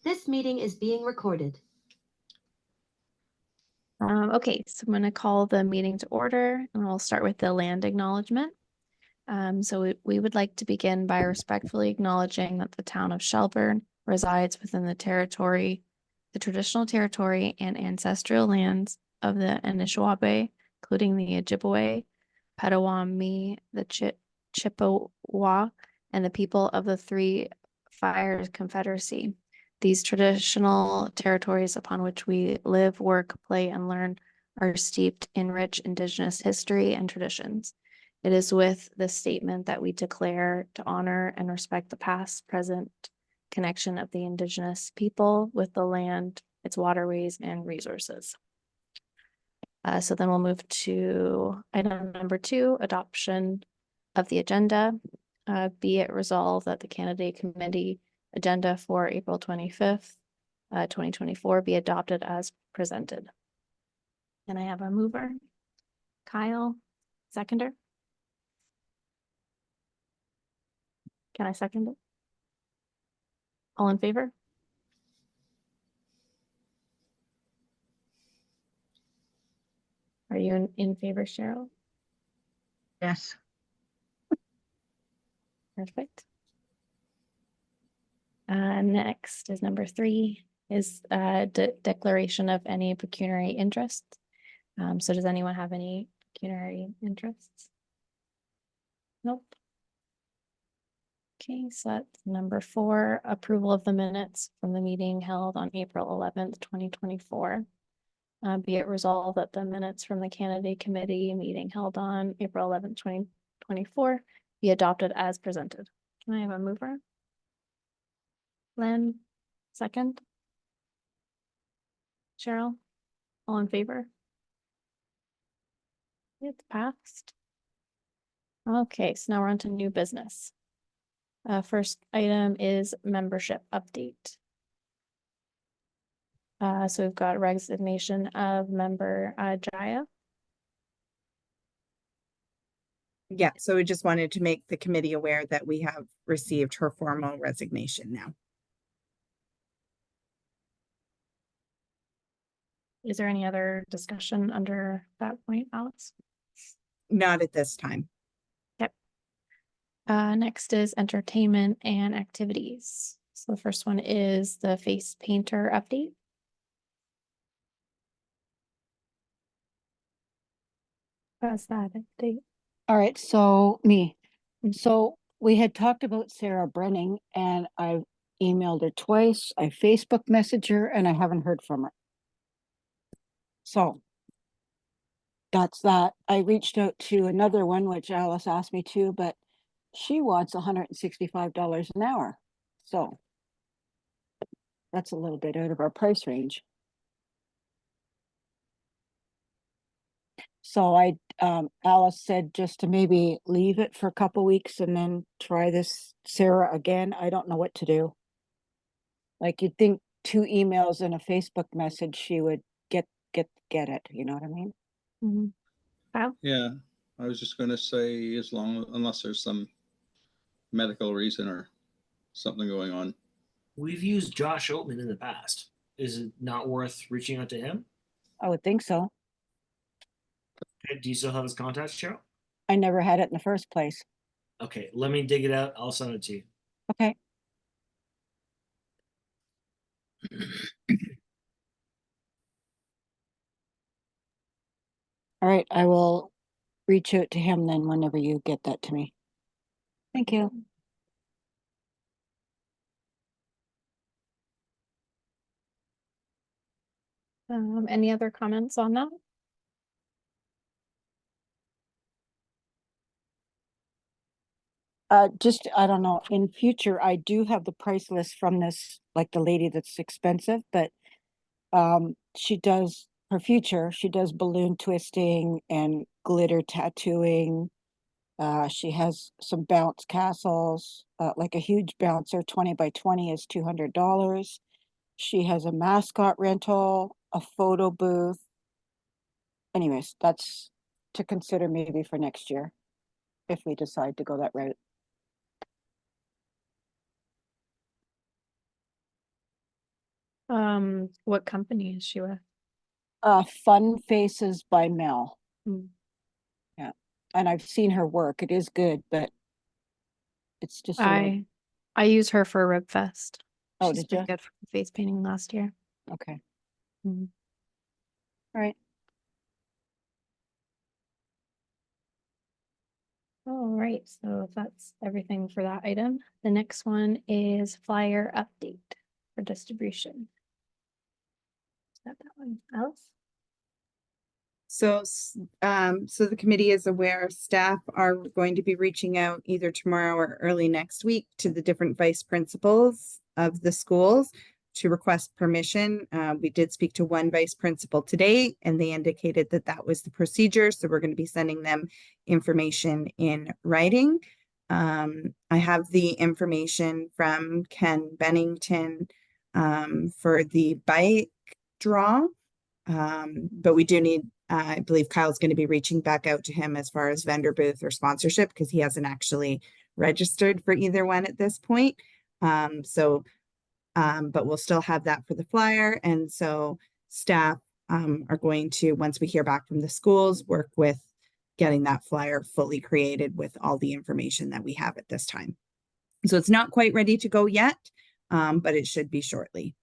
This meeting is being recorded. Okay, so I'm going to call the meeting to order, and we'll start with the land acknowledgement. So we would like to begin by respectfully acknowledging that the town of Shelburne resides within the traditional territory and ancestral lands of the Anishinaabe, including the Ojibwe, Potawatomi, the Chippewa, and the people of the Three Fires Confederacy. These traditional territories upon which we live, work, play, and learn are steeped in rich Indigenous history and traditions. It is with this statement that we declare to honor and respect the past, present connection of the Indigenous people with the land, its waterways, and resources. So then we'll move to item number 2, adoption of the agenda. Be it resolved that the candidate committee agenda for April 25th, 2024 be adopted as presented. And I have a mover, Kyle, seconder. Can I second it? All in favor? Are you in favor, Cheryl? Yes. Perfect. Next is number 3 is declaration of any pecuniary interest. So does anyone have any pecuniary interests? Nope. Okay, so that's number 4, approval of the minutes from the meeting held on April 11th, 2024. Be it resolved that the minutes from the candidate committee meeting held on April 11th, 2024 be adopted as presented. Can I have a mover? Lynn, second. Cheryl, all in favor? It's passed. Okay, so now we're on to new business. First item is membership update. So we've got resignation of member Jaya. Yeah, so we just wanted to make the committee aware that we have received her formal resignation now. Is there any other discussion under that point, Alex? Not at this time. Yep. Next is entertainment and activities. So the first one is the face painter update. How's that update? All right, so me. Mhm. So we had talked about Sarah Brenning and I've emailed her twice. I Facebook messaged her and I haven't heard from her. So that's that. I reached out to another one, which Alice asked me to, but she wants $165 an hour. So that's a little bit out of our price range. So Alice said just to maybe leave it for a couple weeks and then try this Sarah again. I don't know what to do. Like you'd think 2 emails and a Facebook message, she would get it. You know what I mean? Mm-hmm. Kyle? Yeah, I was just gonna say unless there's some medical reason or something going on. We've used Josh Oatman in the past. Is it not worth reaching out to him? I would think so. Okay, do you still have his contact, Cheryl? I never had it in the first place. Okay, let me dig it out. I'll send it to you. Okay. All right, I will reach out to him then whenever you get that to me. Thank you. Any other comments on that? Just, I don't know, in future, I do have the price list from this, like the lady that's expensive, but she does, for future, she does balloon twisting and glitter tattooing. She has some bounce castles, like a huge bouncer, 20 by 20 is $200. She has a mascot rental, a photo booth. Anyways, that's to consider maybe for next year, if we decide to go that route. What company is she with? Fun Faces by Mel. Mm. Yeah, and I've seen her work. It is good, but it's just a little, I used her for Ribfest. Oh, She's did been ya? good for face painting last year. okay. Mhm. All right. All right, so if that's everything for that item. The next one is flyer update for distribution. Is that one, Alice? So, so the committee is aware, staff are going to be reaching out either tomorrow or early next week to the different vice principals of the schools to request permission. We did speak to one vice principal today and they indicated that that was the procedure. So we're going to be sending them information in writing. I have the information from Ken Bennington for the bike draw. But we do need, I believe Kyle's going to be reaching back out to him as far as vendor booth or sponsorship because he hasn't actually registered for either one at this point. But we'll still have that for the flyer. And so staff are going to, once we hear back from the schools, work with getting that flyer fully created with all the information that we have at this time. So it's not quite ready to go yet, but it should be shortly.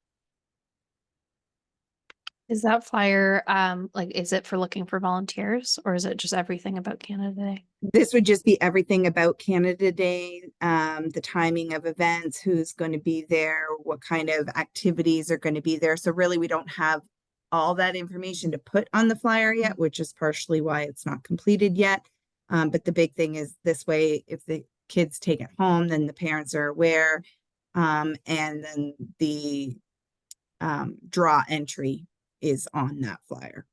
Is that flyer, like, is it for looking for volunteers or is it just everything about Canada Day? This would just be everything about Canada Day, the timing of events, who's going to be there, what kind of activities are going to be there. So really, we don't have all that information to put on the flyer yet, which is partially why it's not completed yet. But the big thing is this way, if the kids take it home, then the parents are aware. And then the draw entry is on that flyer.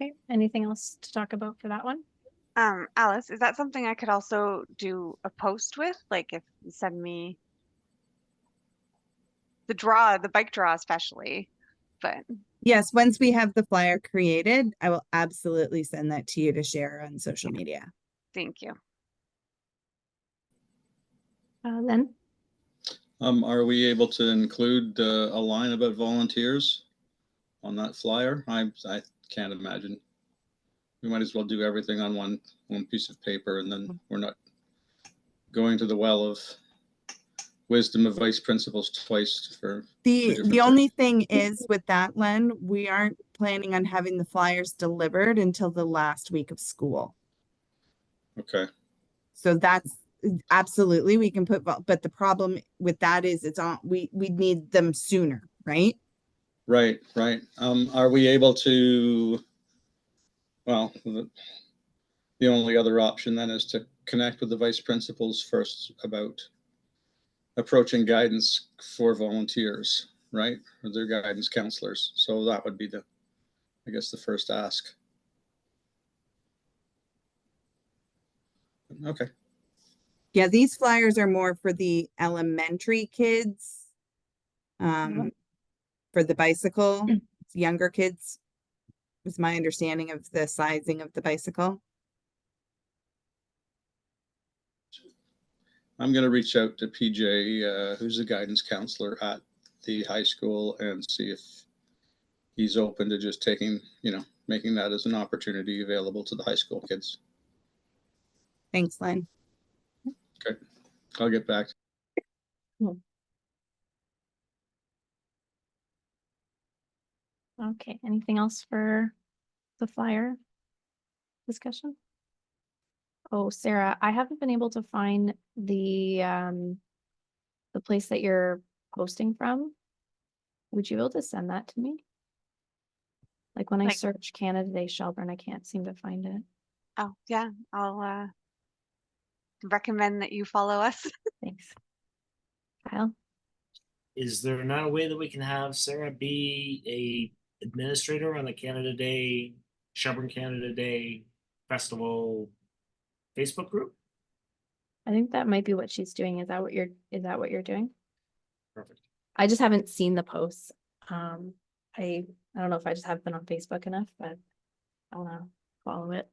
Okay, anything else to talk about for that one? Alice, is that something I could also do a post with? Like if you send me the draw, the bike draw especially, but Yes, once we have the flyer created, I will absolutely send that to you to share on social media. thank you. Then, Are we able to include a line about volunteers on that flyer? I can't imagine. We might as well do everything on one piece of paper, and then we're not going to the well of wisdom of vice principals twice for The different only thing is with that, Len, we aren't planning on having the flyers delivered until the last week of school. Okay. So that's absolutely, we can put, but the problem with that is it's on, we need them sooner, right? Right. Are we able to, well, the only other option then is to connect with the vice principals first about approaching guidance for volunteers, right? Or their guidance counselors. So that would be I guess the first ask. Okay. Yeah, these flyers are more for the elementary kids. For the bicycle, younger kids, is my understanding of the sizing of the bicycle. I'm going to reach out to PJ, who's the guidance counselor at the high school, and see if he's open to just taking, making that as an opportunity available to the high school kids. Thanks, Len. Okay. I'll get back. okay, anything else for the flyer discussion? Oh, Sarah, I haven't been able to find the place that you're posting from. Would you be able to send that to me? Like when I Like- search Canada Day Shelburne, I can't seem to find it. Oh yeah, I'll recommend that you follow us. Thanks. Kyle? Is there not a way that we can have Sarah be a administrator on the Canada Day, Shelburne Canada Day Festival Facebook group? I think that might be what she's doing. Is that what you're doing? Perfect. I just haven't seen the posts. I don't know if I just haven't been on Facebook enough, but I wanna follow it.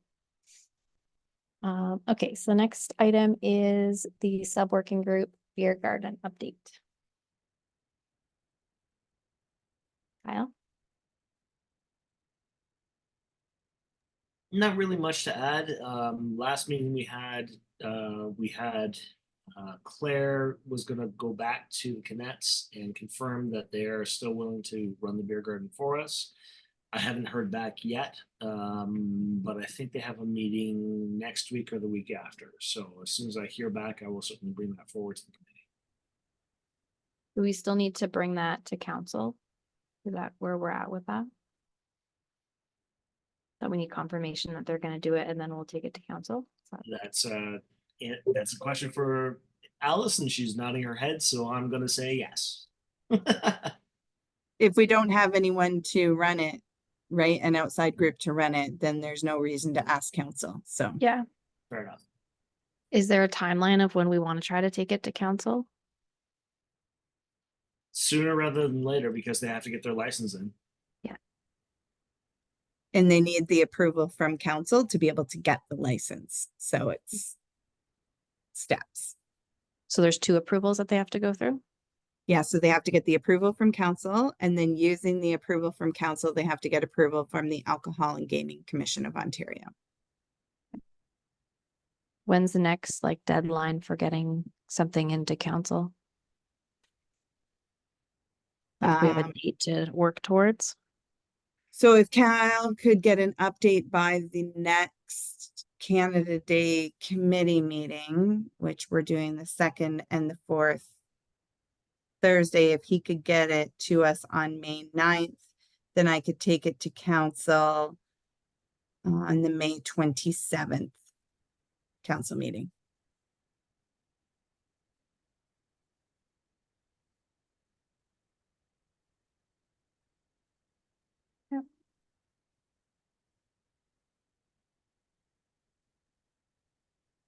Okay, so the next item is the sub-working group beer garden update. Kyle? Not really much to add. Last meeting we had Claire was gonna go back to the Canettes and confirm that they're still willing to run the beer garden for us. I haven't heard back yet, but I think they have a meeting next week or the week after. So as soon as I hear back, I will certainly bring that forward to the committee. Do we still need to bring that to council? Is that where we're at with that? That we need confirmation that they're gonna do it and then we'll take it to council? Is that- That's a question for Alice, and she's nodding her head, so I'm gonna say yes. If we don't have anyone to run it, right, an outside group to run it, then there's no reason to ask council, so. Yeah. Fair enough. Is there a timeline of when we want to try to take it to council? Sooner rather than later, because they have to get their license in. And they need the approval from council to be able to get the license, so it's steps. So there's 2 approvals that they have to go through? Yeah, so they have to get the approval from council, and then using the approval from council, they have to get approval from the Alcohol and Gaming Commission of Ontario. When's the next like deadline for getting something into council? Like we have a Um, date to work towards? So if Cal could get an update by the next Canada Day committee meeting, which we're doing the 2nd and the 4th Thursday, if he could get it to us on May 9th, then I could take it to council on the May 27th council meeting.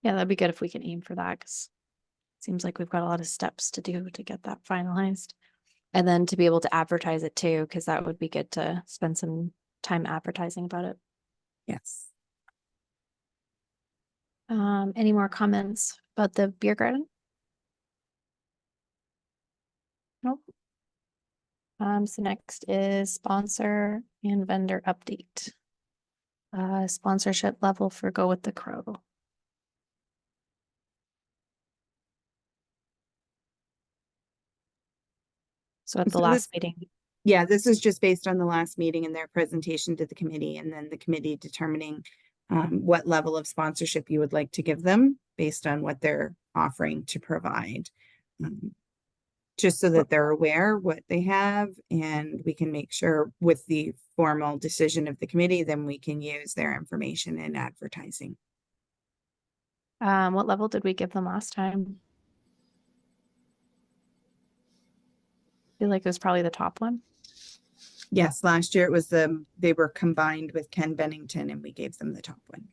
Yeah, that'd be good if we can aim for that, because it seems like we've got a lot of steps to do to get that finalized. And then to be able to advertise it too, because that would be good to spend some time advertising about it. Yes. Any more comments about the beer garden? Nope. So next is sponsor and vendor update. Sponsorship level for Go with the Crow. So at the So last this- meeting, Yeah, this is just based on the last meeting and their presentation to the committee, and then the committee determining what level of sponsorship you would like to give them based on what they're offering to provide. Just so that they're aware what they have, and we can make sure with the formal decision of the committee, then we can use their information in advertising. what level did we give them last time? I feel like it was probably the top one. Yes, last year it was they were combined with Ken Bennington and we gave them the top one.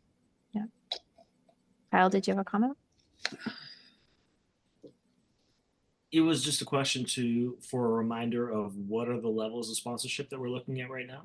Kyle, did you have a comment? It was just a question for a reminder of what are the levels of sponsorship that we're looking at right now?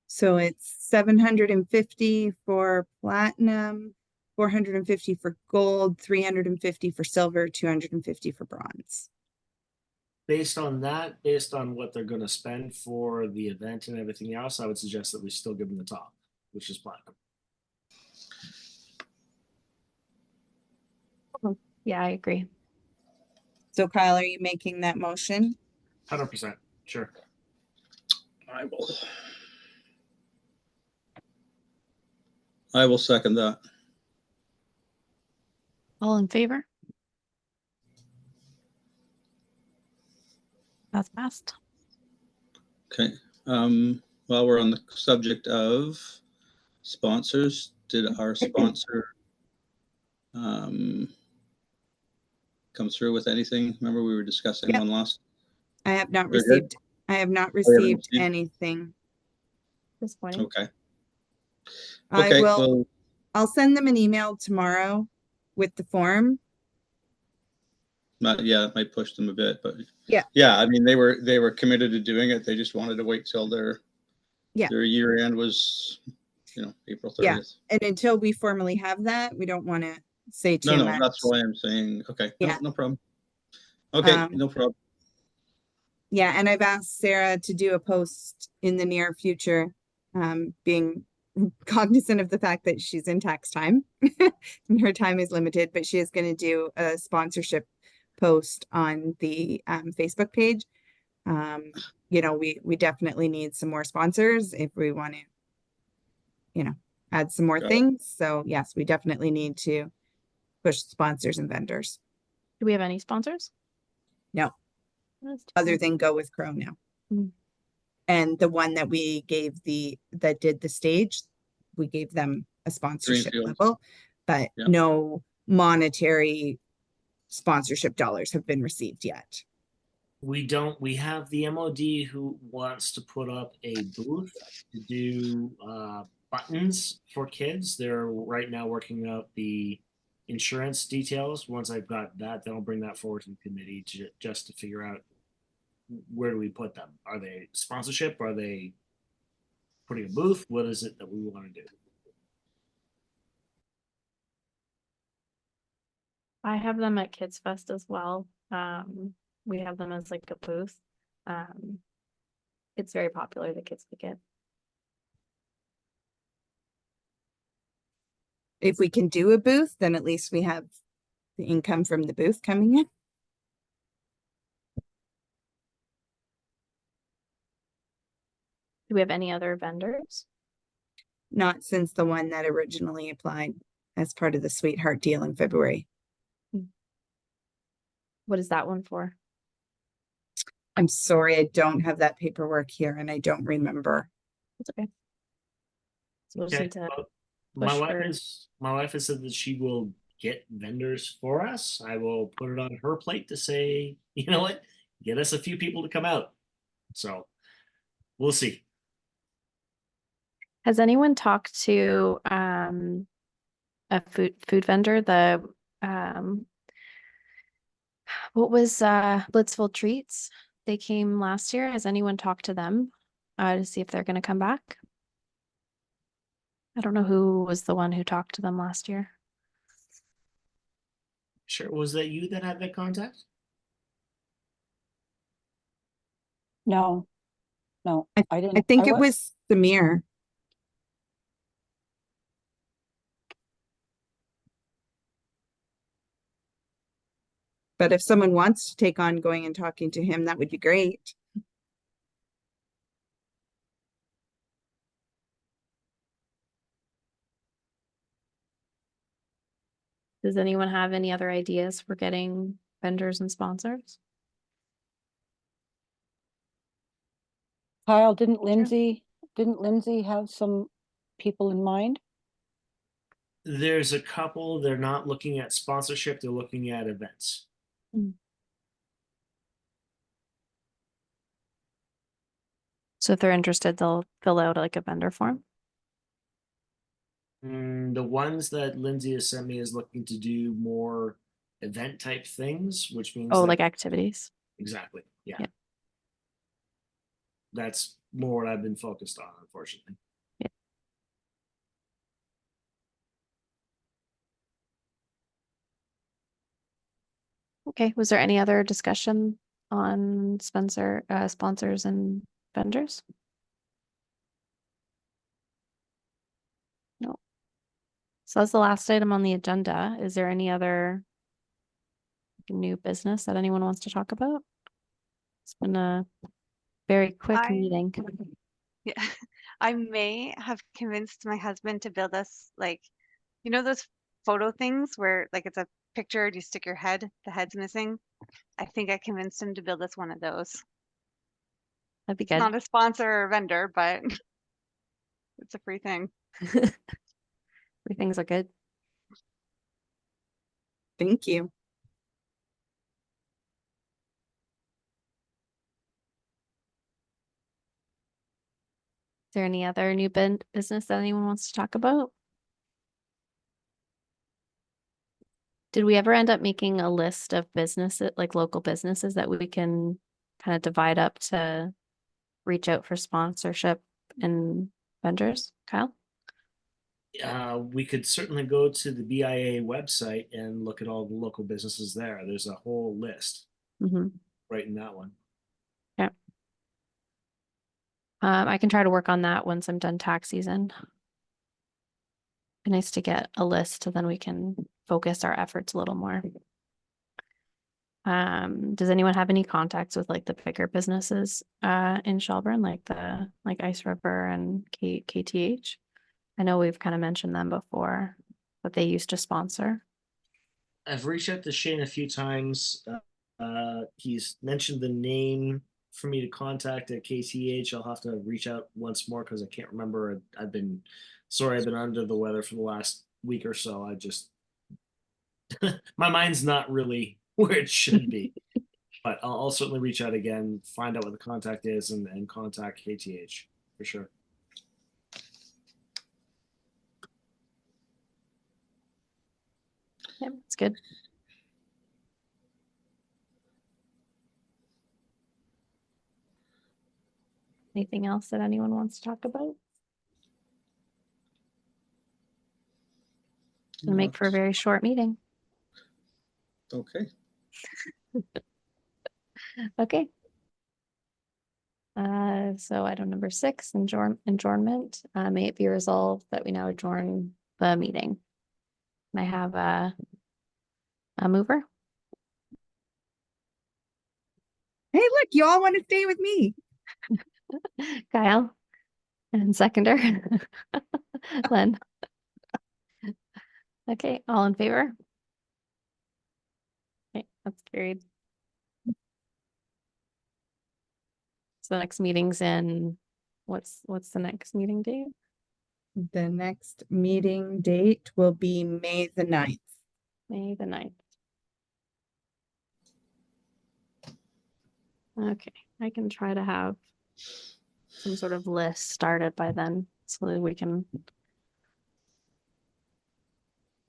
So it's 750 for platinum, 450 for gold, 350 for silver, 250 for bronze. Based on that, based on what they're gonna spend for the event and everything else, I would suggest that we still give them the top. which is platinum. Yeah, I agree. So Kyle, are you making that motion? 100%, sure. I will second that. All in favor? That's passed. Okay, while we're on the subject of sponsors, did our sponsor come through with anything? Remember we were discussing Yep. one last? I have not Very good. received, I have not Oh, you haven't received received? anything. Disappointing. Okay. I Okay, will, well, I'll send them an email tomorrow with the form. yeah, it might push them a bit, but Yeah. yeah, I mean, they were committed to doing it. They just wanted to wait till their Yeah. year end was, April Yeah. 30th. And until we formally have that, we don't want to say No, too no, much. that's why I'm saying, okay, no, Yeah. no problem. Okay, Um, no problem. Yeah, and I've asked Sarah to do a post in the near future, being cognizant of the fact that she's in tax time. And her time is limited, but she is going to do a sponsorship post on the Facebook page. We definitely need some more sponsors if we want to, add some more Got it. things. So yes, we definitely need to push sponsors and vendors, Do we have any sponsors? No. That's too other bad. than Go with Crow now. Mm. And the one that we gave that did the stage, we gave them a sponsorship Greenfield. level, but Yeah. no monetary sponsorship dollars have been received yet. We have the MOD who wants to put up a booth to do buttons for kids. They're right now working out the insurance details. Once I've got that, then I'll bring that forward to the committee just to figure out where do we put them. Are they sponsorship? Are they putting a booth? What is it that we want to do? I have them at Kids Fest as well. We have them as like a booth. It's very popular. The kids like it. If we can do a booth, then at least we have the income from the booth coming in. Do we have any other vendors? Not since the one that originally applied as part of the Sweetheart deal in February. What is that one for? I'm sorry, I don't have that paperwork here and I don't remember. It's okay. So we'll just Okay. need to well, push my wife has said that she will get vendors for us. I will put it on her plate to say, you know what, get us a few people to come out. So we'll see. Has anyone talked to a food vendor? The what was Blitzville Treats? They came last year. Has anyone talked to them to see if they're going to come back? I don't know who was the one who talked to them last year. Sure. Was that you that had that contact? No, I didn't. I think it wa- was Samir. But if someone wants to take on going and talking to him, that would be great. Does anyone have any other ideas for getting vendors and sponsors? Kyle, didn't Lindsay have some people in mind? There's a couple, they're not looking at sponsorship, they're looking at events. So if they're interested, they'll fill out like a vendor form. The ones that Lindsay has sent me is looking to do more event type things, which means Oh, that- like activities. exactly, yeah. Yeah. That's more what I've been focused on, unfortunately. Okay, was there any other discussion on sponsors and vendors? So that's the last item on the agenda. Is there any other new business that anyone wants to talk about? It's been a very quick I- meeting. Yeah, I may have convinced my husband to build us like, you know, those photo things where like it's a picture, you stick your head, the head's missing. I think I convinced him to build us one of those. That'd be It's good. not a sponsor or a vendor, but it's a free thing. Everything's are good. Thank you. Is there any other new business that anyone wants to talk about? Did we ever end up making a list of businesses, like local businesses that we can kind of divide up to reach out for sponsorship and vendors? Kyle? We could certainly go to the BIA website and look at all the local businesses there. There's a whole list Mm-hmm. right in that one. I can try to work on that once I'm done tax season. Be nice to get a list so then we can focus our efforts a little more. Does anyone have any contacts with like the bigger businesses in Shelburne, like Ice River and KTH? I know we've kind of mentioned them before, but they used to sponsor. I've reached out to Shane a few times. He's mentioned the name for me to contact at KTH. I'll have to reach out once more because I can't remember. I've been under the weather for the last week or so. I just my mind's not really where it should be. But I'll certainly reach out again, find out what the contact is, and contact KTH for sure. Yep, it's good. Anything else that anyone wants to talk about? It'll make for a very short meeting. Okay. Okay. So item number 6, adjournment. May it be resolved that we now adjourn the meeting. Can I have a mover? Hey, look, you all want to stay with me. Kyle? And seconder? Len? Okay, all in favor? Okay, that's carried. So the next meeting's in, what's the next meeting date? The next meeting date will be May the 9th. May the 9th. Okay, I can try to have some sort of list started by then so that we can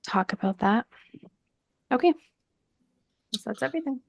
talk about that. Okay. So that's everything.